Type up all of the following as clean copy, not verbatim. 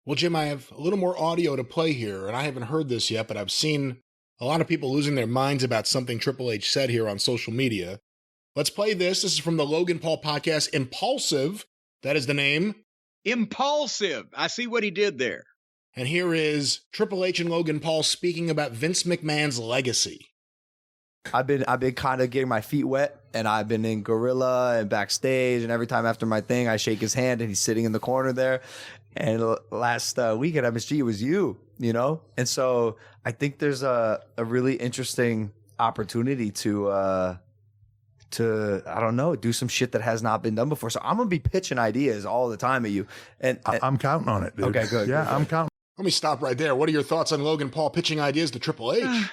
Well, Jim, I have a little more audio to play here, and I haven't heard this yet, but I've seen a lot of people losing their minds about something Triple H said here on social media. Let's play this. This is from the Logan Paul podcast, Impulsive. That is the name. Impulsive. I see what he did there. And here is Triple H and Logan Paul speaking about Vince McMahon's legacy. I've been kind of getting my feet wet, and I've been in Gorilla and backstage, and every time after my thing, I shake his hand, and he's sitting in the corner there. And last week at MSG, it was you know? And so I think there's a really interesting opportunity to, I don't know, do some shit that has not been done before. So I'm going to be pitching ideas all the time at you. And I'm counting on it, dude. Okay, good. Yeah, good. I'm counting. Let me stop right there. What are your thoughts on Logan Paul pitching ideas to Triple H?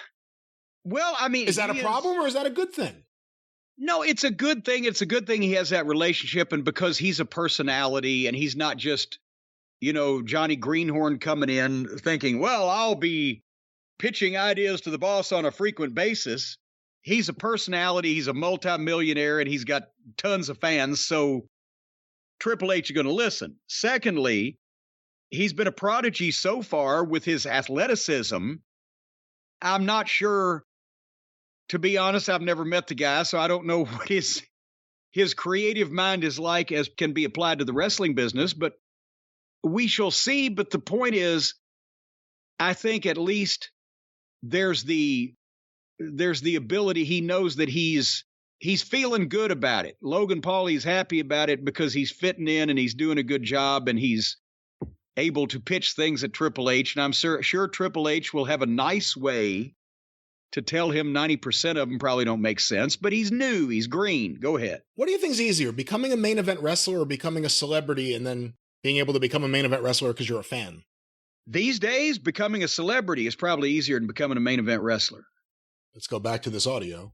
Well, I mean, is that a problem or is that a good thing? No, it's a good thing. It's a good thing he has that relationship, and because he's a personality and he's not just, Johnny Greenhorn coming in thinking, well, I'll be pitching ideas to the boss on a frequent basis. He's a personality. He's a multimillionaire, and he's got tons of fans. So Triple H is going to listen. Secondly, he's been a prodigy so far with his athleticism. I'm not sure, to be honest, I've never met the guy, so I don't know what his creative mind is like as can be applied to the wrestling business, but we shall see. But the point is, I think at least there's the ability. He knows that he's feeling good about it. Logan Paul, he's happy about it because he's fitting in and he's doing a good job and he's able to pitch things at Triple H. And I'm sure Triple H will have a nice way to tell him 90% of them probably don't make sense, but he's new, he's green. Go ahead. What do you think is easier, becoming a main event wrestler or becoming a celebrity and then being able to become a main event wrestler because you're a fan? These days, becoming a celebrity is probably easier than becoming a main event wrestler. Let's go back to this audio.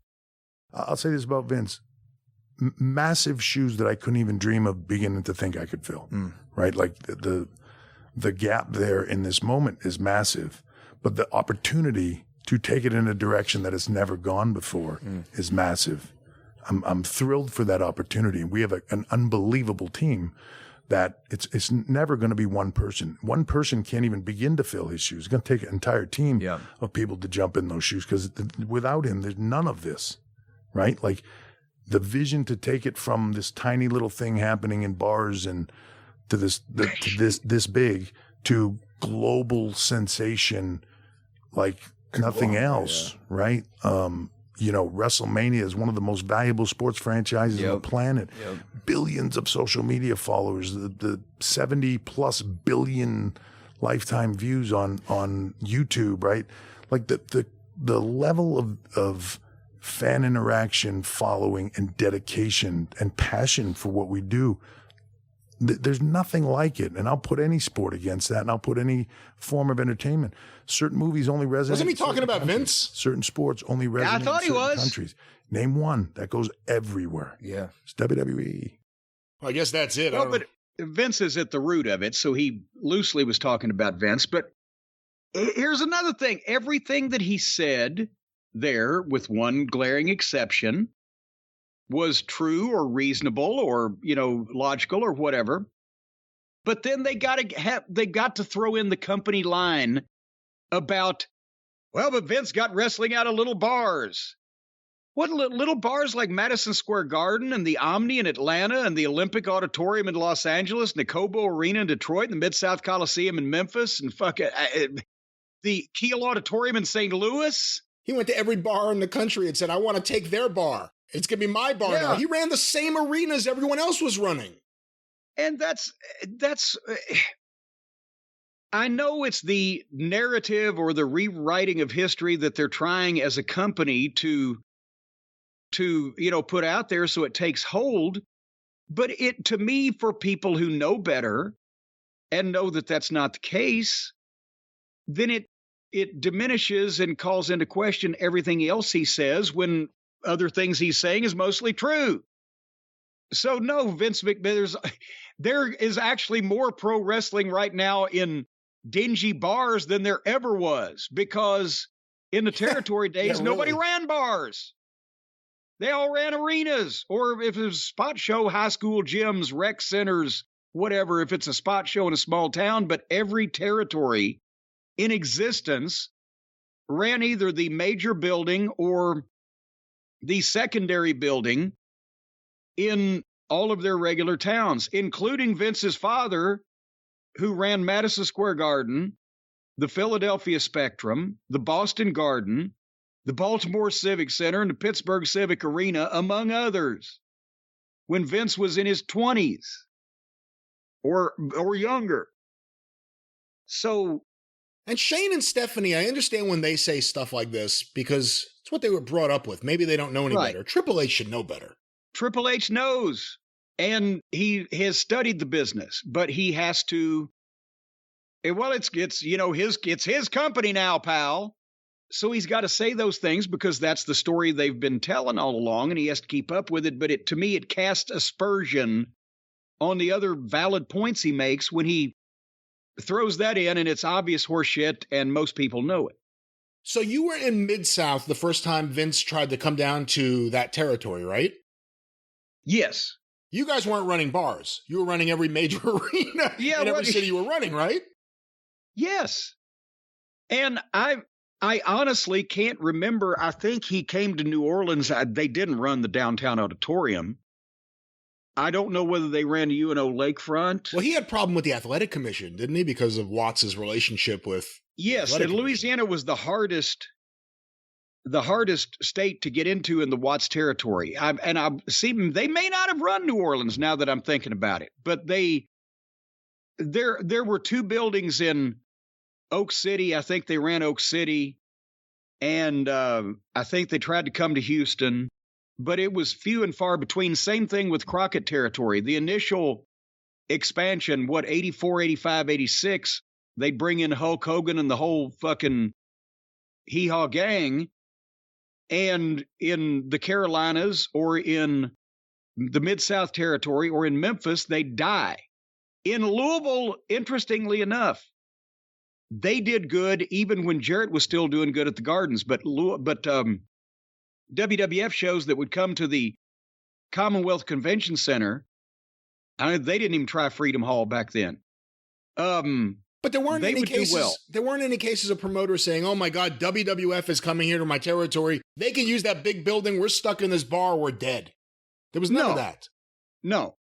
I'll say this about Vince. Massive shoes that I couldn't even dream of beginning to think I could fill, right? Like the gap there in this moment is massive, but the opportunity to take it in a direction that has never gone before is massive. I'm thrilled for that opportunity. We have an unbelievable team that it's never going to be one person. One person can't even begin to fill his shoes. It's going to take an entire team of people to jump in those shoes, because without him, there's none of this, right? Like the vision to take it from this tiny little thing happening in bars and to this big to global sensation like nothing else, right? WrestleMania is one of the most valuable sports franchises on the planet. Billions of social media followers, the 70 plus billion lifetime views on YouTube, right? Like the level of fan interaction, following, and dedication and passion for what we do. There's nothing like it, and I'll put any sport against that, and I'll put any form of entertainment. Certain movies only resonate. Wasn't he talking about Vince? Certain sports only resonate in certain countries. Name one that goes everywhere. Yeah, it's WWE. Well, I guess that's it. Well, but Vince is at the root of it, so he loosely was talking about Vince. But here's another thing: everything that he said there, with one glaring exception, was true or reasonable or, logical or whatever. But then they got to throw in the company line about, well, but Vince got wrestling out of little bars. What, little bars like Madison Square Garden and the Omni in Atlanta and the Olympic Auditorium in Los Angeles and the Cobo Arena in Detroit and the Mid-South Coliseum in Memphis and the Kiel Auditorium in St. Louis? He went to every bar in the country and said, I want to take their bar. It's going to be my bar now. He ran the same arenas everyone else was running. And that's I know it's the narrative or the rewriting of history that they're trying as a company to put out there so it takes hold. But to me, for people who know better and know that that's not the case, then it diminishes and calls into question everything else he says when other things he's saying is mostly true. So no, Vince McMahon, there is actually more pro wrestling right now in dingy bars than there ever was, because in the territory days, nobody ran bars. They all ran arenas, or if it was a spot show, high school gyms, rec centers, whatever, if it's a spot show in a small town, but every territory in existence ran either the major building or the secondary building in all of their regular towns, including Vince's father, who ran Madison Square Garden, the Philadelphia Spectrum, the Boston Garden, the Baltimore Civic Center, and the Pittsburgh Civic Arena, among others, when Vince was in his 20s or younger. So, and Shane and Stephanie, I understand when they say stuff like this because it's what they were brought up with. Maybe they don't know any better. Triple H should know better. Triple H knows, and he has studied the business, but he has to. Well, it's his company now, pal. So he's got to say those things because that's the story they've been telling all along, and he has to keep up with it. But to me, it casts aspersion on the other valid points he makes when he throws that in, and it's obvious horseshit, and most people know it. So you were in Mid-South the first time Vince tried to come down to that territory, right? Yes. You guys weren't running bars. You were running every major arena in every city you were running, right? Yes. And I honestly can't remember. I think he came to New Orleans. They didn't run the downtown auditorium. I don't know whether they ran the UNO Lakefront. Well, he had a problem with the athletic commission, didn't he? Because of Watts' relationship with Yes, and Louisiana was the hardest state to get into in the Watts territory. They may not have run New Orleans now that I'm thinking about it, but there were two buildings in Oak City. I think they ran Oak City, and I think they tried to come to Houston, but it was few and far between. Same thing with Crockett territory. The initial expansion, 84, 85, 86, they'd bring in Hulk Hogan and the whole fucking hee-haw gang. And in the Carolinas or in the Mid-South territory or in Memphis, they'd die. In Louisville, interestingly enough, they did good even when Jarrett was still doing good at the Gardens. But WWF shows that would come to the Commonwealth Convention Center, they didn't even try Freedom Hall back then. But there weren't any cases. Well. There weren't any cases of promoters saying, "Oh my God, WWF is coming here to my territory. They can use that big building. We're stuck in this bar. We're dead." There was none of that. No,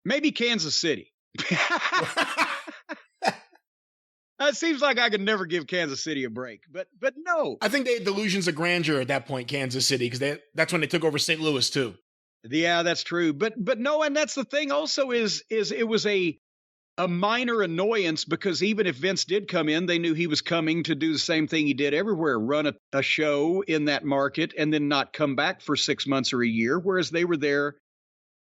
maybe Kansas City. It seems like I could never give Kansas City a break, but no. I think they had delusions of grandeur at that point, Kansas City, because that's when they took over St. Louis too. Yeah, that's true. But no, and that's the thing. Also, is it was a minor annoyance because even if Vince did come in, they knew he was coming to do the same thing he did everywhere, run a show in that market and then not come back for 6 months or a year, whereas they were there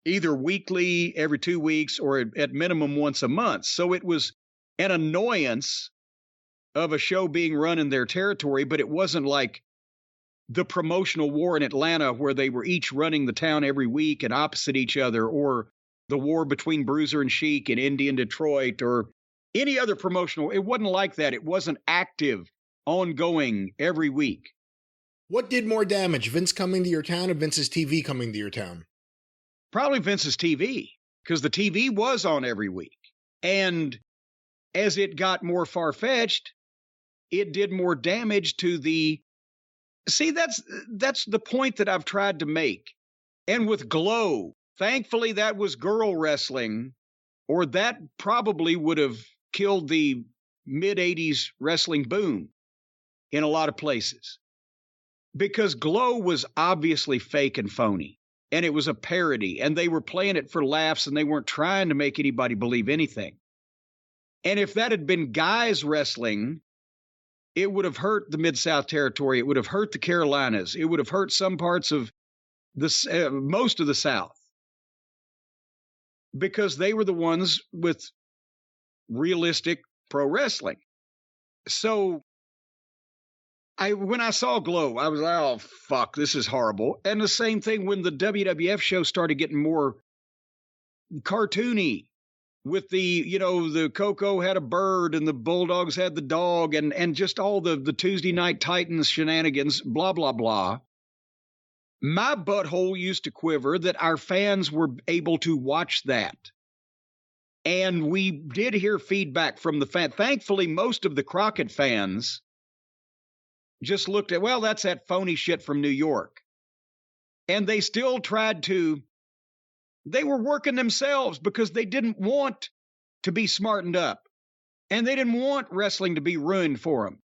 either weekly, every 2 weeks, or at minimum once a month. So it was an annoyance of a show being run in their territory, but it wasn't like the promotional war in Atlanta where they were each running the town every week and opposite each other, or the war between Bruiser and Sheik in Indy and Detroit, or any other promotional. It wasn't like that. It wasn't active, ongoing every week. What did more damage, Vince coming to your town or Vince's TV coming to your town? Probably Vince's TV, because the TV was on every week. And as it got more far-fetched, it did more damage to the... See, that's the point that I've tried to make. And with Glow, thankfully, that was girl wrestling, or that probably would have killed the mid-'80s wrestling boom in a lot of places. Because Glow was obviously fake and phony, and it was a parody, and they were playing it for laughs, and they weren't trying to make anybody believe anything. And if that had been guys wrestling, it would have hurt the Mid-South territory. It would have hurt the Carolinas. It would have hurt some parts of most of the South, because they were the ones with realistic pro wrestling. So when I saw Glow, I was like, oh, fuck, this is horrible. And the same thing when the WWF show started getting more cartoony with the Coco had a bird and the Bulldogs had the dog and just all the Tuesday Night Titans shenanigans, blah, blah, blah. My butthole used to quiver that our fans were able to watch that. And we did hear feedback from the fan. Thankfully, most of the Crockett fans just looked at, well, that's that phony shit from New York. And they still tried to, they were working themselves because they didn't want to be smartened up. And they didn't want wrestling to be ruined for them.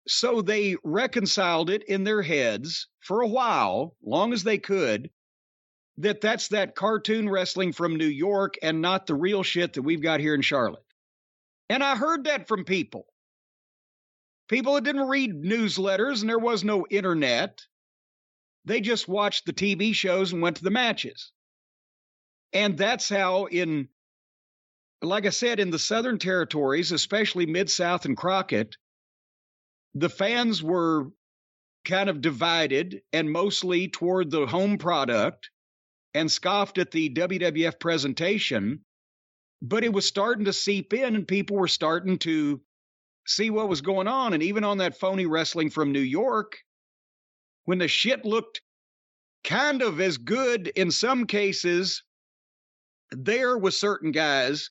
So they reconciled it in their heads for a while, long as they could, that's that cartoon wrestling from New York and not the real shit that we've got here in Charlotte. And I heard that from people. People that didn't read newsletters and there was no internet. They just watched the TV shows and went to the matches. And that's how like I said, in the Southern Territories, especially Mid-South and Crockett, the fans were kind of divided and mostly toward the home product and scoffed at the WWF presentation, but it was starting to seep in and people were starting to see what was going on. And even on that phony wrestling from New York, when the shit looked kind of as good in some cases there with certain guys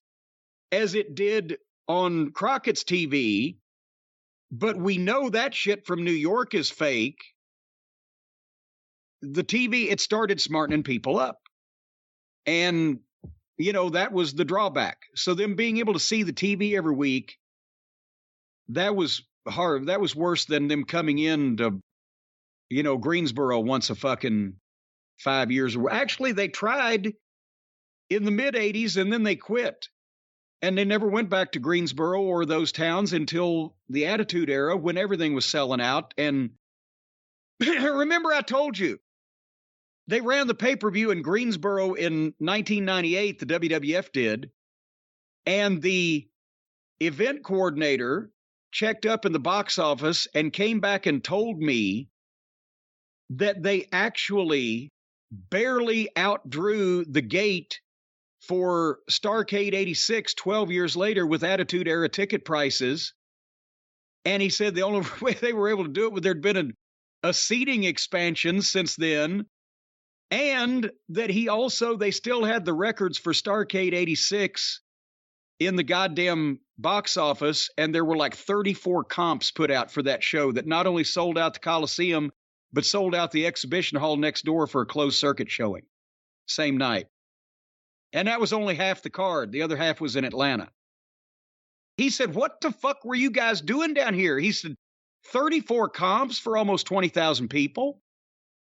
as it did on Crockett's TV, but we know that shit from New York is fake. The TV, it started smartening people up. And, that was the drawback. So them being able to see the TV every week, that was hard. That was worse than them coming in to, Greensboro once a fucking 5 years. Actually, they tried in the mid-'80s and then they quit. And they never went back to Greensboro or those towns until the Attitude Era when everything was selling out. And remember I told you, they ran the pay-per-view in Greensboro in 1998, the WWF did, and the event coordinator checked up in the box office and came back and told me that they actually barely outdrew the gate for Starrcade 86 12 years later with Attitude Era ticket prices. And he said the only way they were able to do it was there'd been a seating expansion since then. And that they still had the records for Starrcade 86 in the goddamn box office. And there were like 34 comps put out for that show that not only sold out the Coliseum, but sold out the exhibition hall next door for a closed circuit showing same night. And that was only half the card. The other half was in Atlanta. He said, what the fuck were you guys doing down here? He said, 34 comps for almost 20,000 people.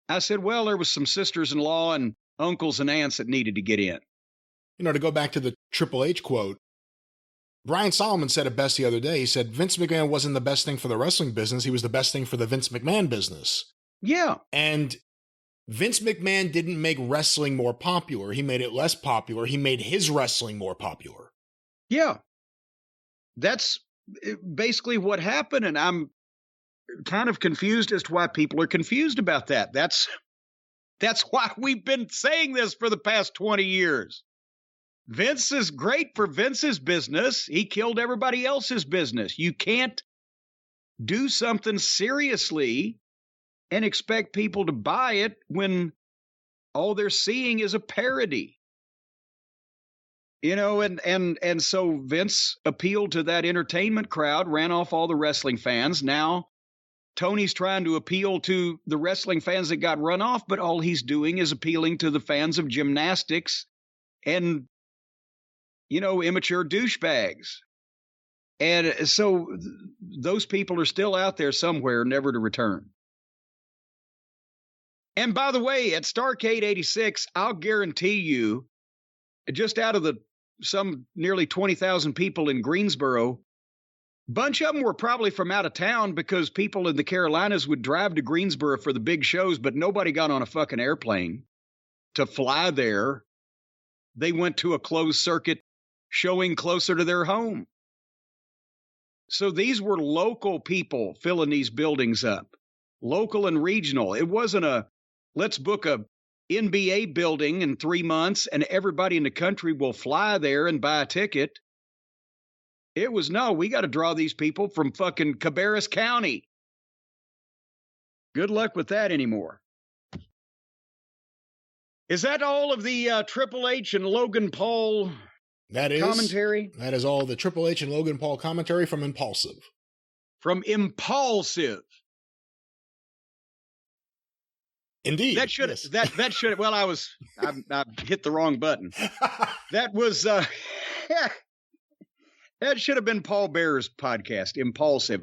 I said, well, there was some sisters-in-law and uncles and aunts that needed to get in. To go back to the Triple H quote, Brian Solomon said it best the other day. He said, Vince McMahon wasn't the best thing for the wrestling business. He was the best thing for the Vince McMahon business. Yeah. And Vince McMahon didn't make wrestling more popular. He made it less popular. He made his wrestling more popular. Yeah. That's basically what happened. And I'm kind of confused as to why people are confused about that. That's why we've been saying this for the past 20 years. Vince is great for Vince's business. He killed everybody else's business. You can't do something seriously and expect people to buy it when all they're seeing is a parody. And so Vince appealed to that entertainment crowd, ran off all the wrestling fans. Now Tony's trying to appeal to the wrestling fans that got run off, but all he's doing is appealing to the fans of gymnastics and, immature douchebags. And so those people are still out there somewhere, never to return. And by the way, at Starrcade 86, I'll guarantee you, just out of some nearly 20,000 people in Greensboro, bunch of them were probably from out of town because people in the Carolinas would drive to Greensboro for the big shows, but nobody got on a fucking airplane to fly there. They went to a closed circuit showing closer to their home. So these were local people filling these buildings up, local and regional. It wasn't let's book a NBA building in 3 months and everybody in the country will fly there and buy a ticket. It was, no, we got to draw these people from fucking Cabarrus County. Good luck with that anymore. Is that all of the Triple H and Logan Paul That is commentary. That is all the Triple H and Logan Paul commentary from Impulsive. From Impulsive. Indeed. That should yes. that should well, I hit the wrong button. That was that should have been Paul Bear's podcast, Impulsive.